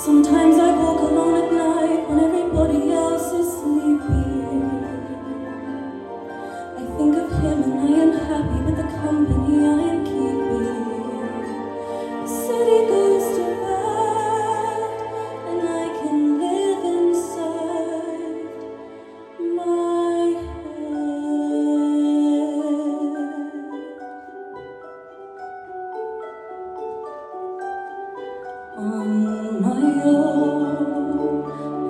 Sometimes I walk alone at night when everybody else is sleeping. I think of him and I am happy with the company I am keeping. The city goes to bed and I can live inside my head. On my own,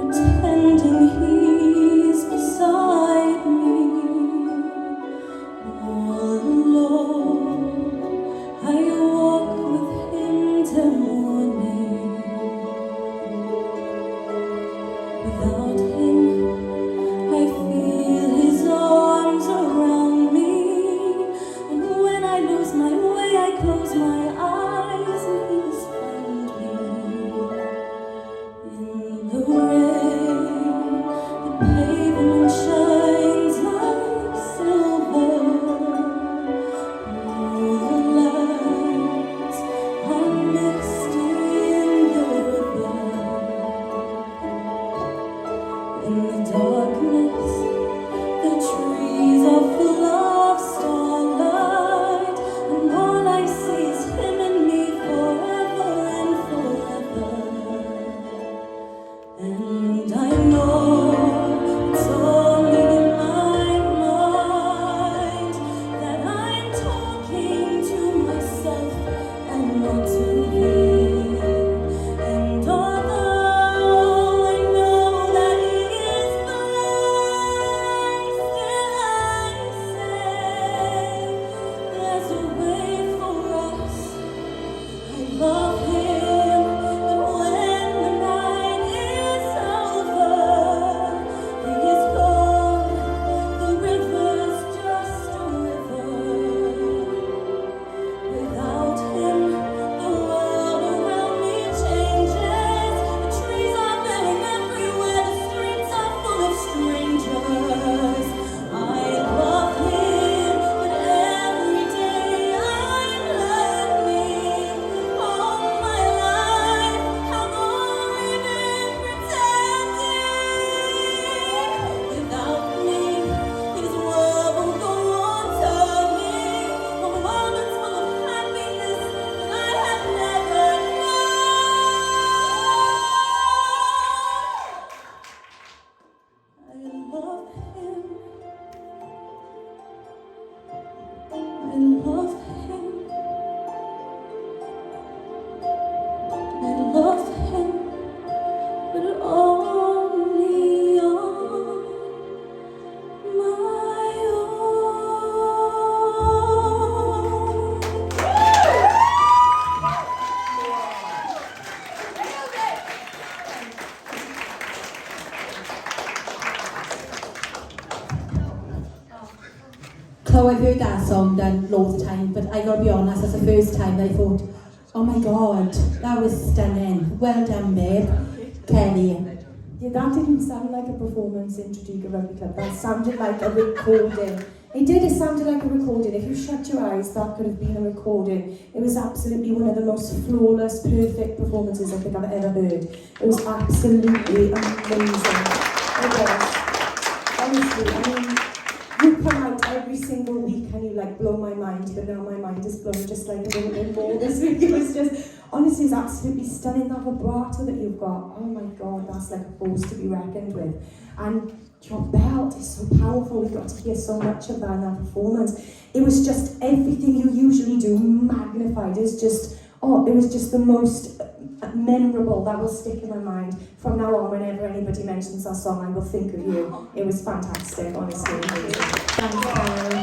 pretending he's beside me. All alone, I walk with him till morning. Without him, I feel his arms around me. And when I lose my way, I close my eyes and he's found me. In the rain, the pavement shines like silver. All the lights are misty in the river. In the darkness, the trees are full of starlight, and all I see is him and me forever and forever. And I know it's only in my mind that I'm talking to myself and not to him. And although I know that he is mine, still I say there's a way for us. I love him, but when the night is over, he is gone. The river's just a river. Without him, the world around me changes. The trees are living everywhere. The streets are full of strangers. I love him, but every day I'm learning. All my life, I've only been pretending. Without me, his world will go on turning. For moments full of happiness that I have never known. I love him. I love him. I love him, but only on my own. Chloe, I've heard that song done loads of times, but I gotta be honest, that's the first time that I thought, oh my god, that was stunning. Well done, babe. Kelly. Yeah, that didn't sound like a performance in Tredegar Rugby Club. That sounded like a recording. It did, it sounded like a recording. If you shut your eyes, that could have been a recording. It was absolutely one of the most flawless, perfect performances I think I've ever heard. It was absolutely amazing. It was. Honestly, I mean, you come out every single week and you like blow my mind, but now my mind is blown just like a little bit more this week. It was just, honestly, it's absolutely stunning, that vibrato that you've got. Oh my god, that's like a force to be reckoned with. And your belt is so powerful. We got to hear so much of that in that performance. It was just everything you usually do magnified. It was just the most memorable. That will stick in my mind. From now on, whenever anybody mentions that song, I will think of you. It was fantastic, honestly. Thanks, Kelly.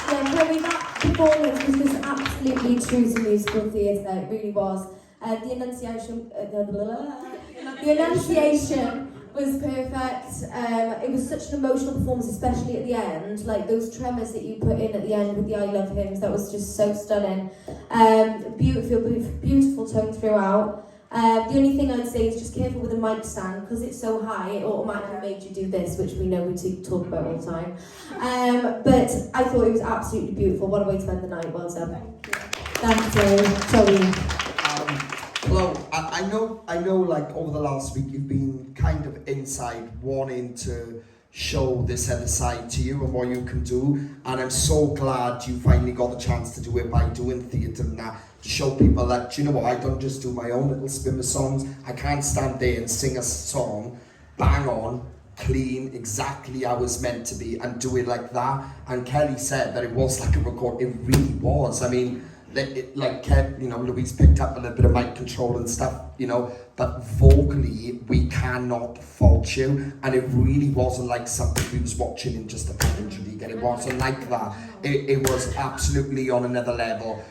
Yeah, Chloe, that performance was just absolutely true to musical theatre. It really was. The enunciation was perfect. It was such an emotional performance, especially at the end. Like those tremors that you put in at the end with the I Love Hymns, that was just so stunning. Beautiful tone throughout. The only thing I'd say is just careful with the mic stand, because it's so high, it automatically made you do this, which we know we talk about all the time. But I thought it was absolutely beautiful. What a way to spend the night. Well done. Thank you. Sorry. Chloe, I know, like over the last week you've been kind of inside wanting to show this other side to you and what you can do, and I'm so glad you finally got the chance to do it by doing theatre and that, to show people that, you know what, I don't just do my own little spin of songs. I can't stand there and sing a song, bang on, clean, exactly how it's meant to be, and do it like that. And Kelly said that it was like a record. It really was. I mean, like Kev, you know, Louise picked up a little bit of mic control and stuff, you know, but vocally we cannot fault you, and it really wasn't like something we was watching in just a pageantry league, and it wasn't like that. It was absolutely on another level.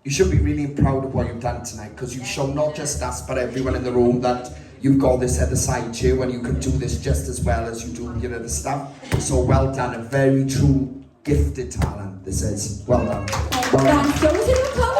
You should be really proud of what you've done tonight, because you've shown not just us but everyone in the room that you've got this other side to you, and you can do this just as well as you do your other stuff. So well done, a very true gifted talent this is. Well done. Well done. Thanks, Josie.